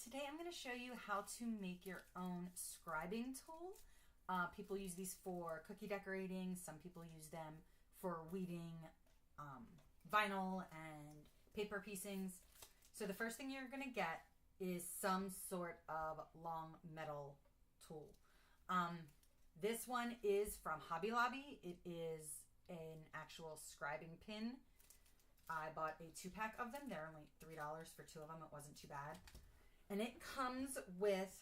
today I'm going to show you how to make your own scribing tool. People use these for cookie decorating. Some people use them for weeding vinyl and paper piecings. So the first thing you're going to get is some sort of long metal tool. This one is from Hobby Lobby. It is an actual scribing pin. I bought a 2-pack of them. They're only $3 for 2 of them. It wasn't too bad. And it comes with,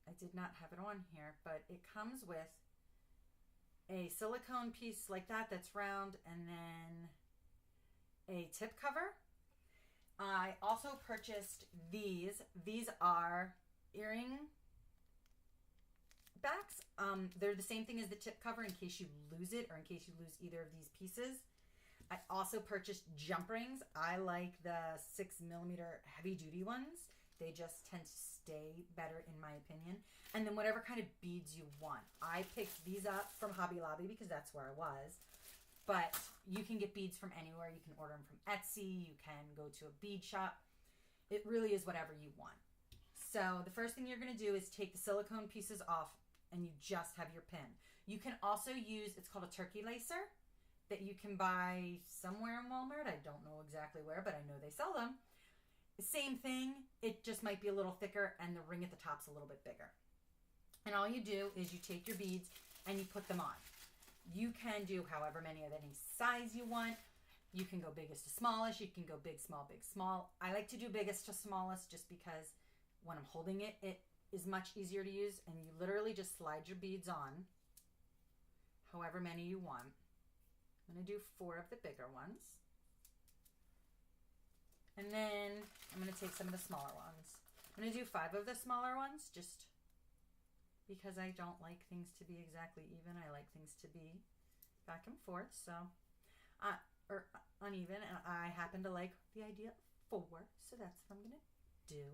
I did not have it on here, but it comes with a silicone piece like that that's round, and then a tip cover. I also purchased these. These are earring backs. They're the same thing as the tip cover in case you lose it or in case you lose either of these pieces. I also purchased jump rings. I like the 6mm heavy duty ones. They just tend to stay better in my opinion. And then whatever kind of beads you want. I picked these up from Hobby Lobby because that's where I was. But you can get beads from anywhere. You can order them from Etsy. You can go to a bead shop. It really is whatever you want. So the first thing you're going to do is take the silicone pieces off and you just have your pin. You can also use, it's called a turkey lacer, that you can buy somewhere in Walmart. I don't know exactly where, but I know they sell them. Same thing, it just might be a little thicker and the ring at the top's a little bit bigger. And all you do is you take your beads and you put them on. You can do however many of any size you want. You can go biggest to smallest. You can go big, small, big, small. I like to do biggest to smallest just because when I'm holding it, it is much easier to use. And you literally just slide your beads on however many you want. I'm going to do 4 of the bigger ones. And then I'm going to take some of the smaller ones. I'm going to do 5 of the smaller ones just because I don't like things to be exactly even. I like things to be back and forth, so or uneven. And I happen to like the idea of 4, so that's what I'm going to do.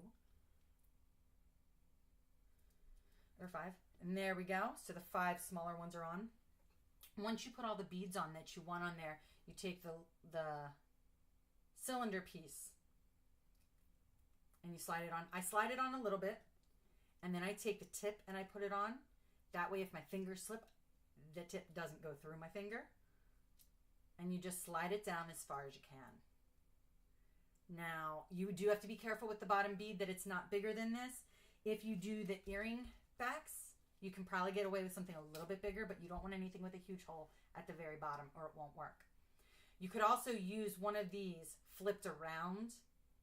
Or 5. And there we go. So the 5 smaller ones are on. Once you put all the beads on that you want on there, you take the cylinder piece and you slide it on. I slide it on a little bit, and then I take the tip and I put it on. That way if my fingers slip, the tip doesn't go through my finger. And you just slide it down as far as you can. Now, you do have to be careful with the bottom bead that it's not bigger than this. If you do the earring backs, you can probably get away with something a little bit bigger, but you don't want anything with a huge hole at the very bottom or it won't work. You could also use one of these flipped around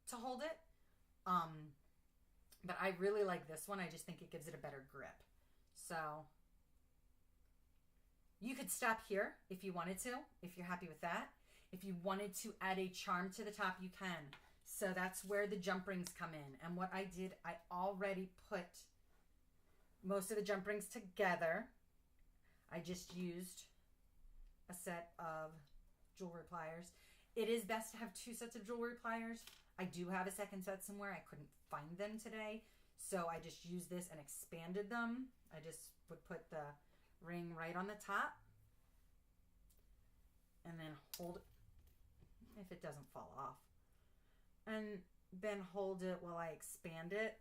to hold it. But I really like this one. I just think it gives it a better grip. So you could stop here if you wanted to, if you're happy with that. If you wanted to add a charm to the top, you can. So that's where the jump rings come in. And what I did, I already put most of the jump rings together. I just used a set of jewelry pliers. It is best to have 2 sets of jewelry pliers. I do have a second set somewhere. I couldn't find them today, so I just used this and expanded them. I just would put the ring right on the top and then hold it, if it doesn't fall off, and then hold it while I expand it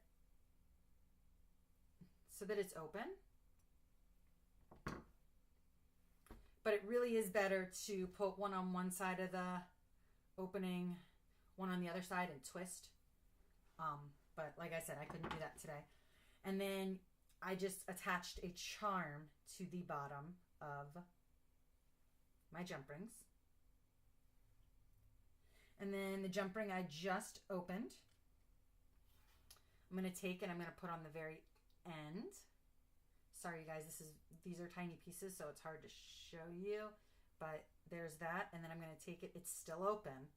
so that it's open. But it really is better to put one on one side of the opening, one on the other side, and twist. But like I said, I couldn't do that today. And then I just attached a charm to the bottom of my jump rings. And then the jump ring I just opened, I'm going to take and I'm going to put on the very end. Sorry, you guys, these are tiny pieces, so it's hard to show you. But there's that, and then I'm going to take it. It's still open,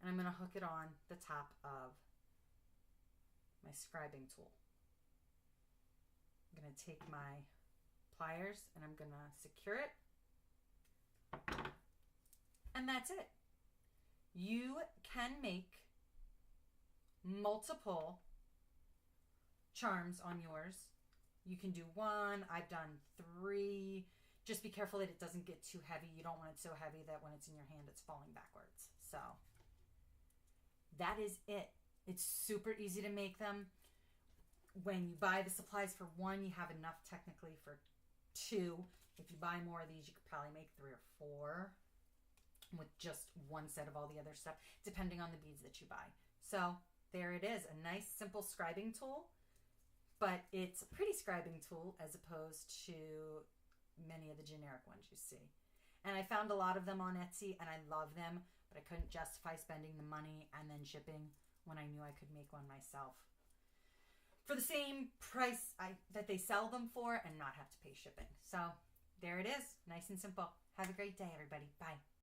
and I'm going to hook it on the top of my scribing tool. I'm going to take my pliers, and I'm going to secure it. And that's it. You can make multiple charms on yours. You can do 1. I've done 3. Just be careful that it doesn't get too heavy. You don't want it so heavy that when it's in your hand, it's falling backwards. So that is it. It's super easy to make them. When you buy the supplies for one, you have enough technically for two. If you buy more of these, you could probably make 3 or 4 with just one set of all the other stuff, depending on the beads that you buy. So there it is, a nice simple scribing tool, but it's a pretty scribing tool as opposed to many of the generic ones you see. And I found a lot of them on Etsy and I love them, but I couldn't justify spending the money and then shipping when I knew I could make one myself for the same price that they sell them for and not have to pay shipping. So there it is, nice and simple. Have a great day, everybody. Bye.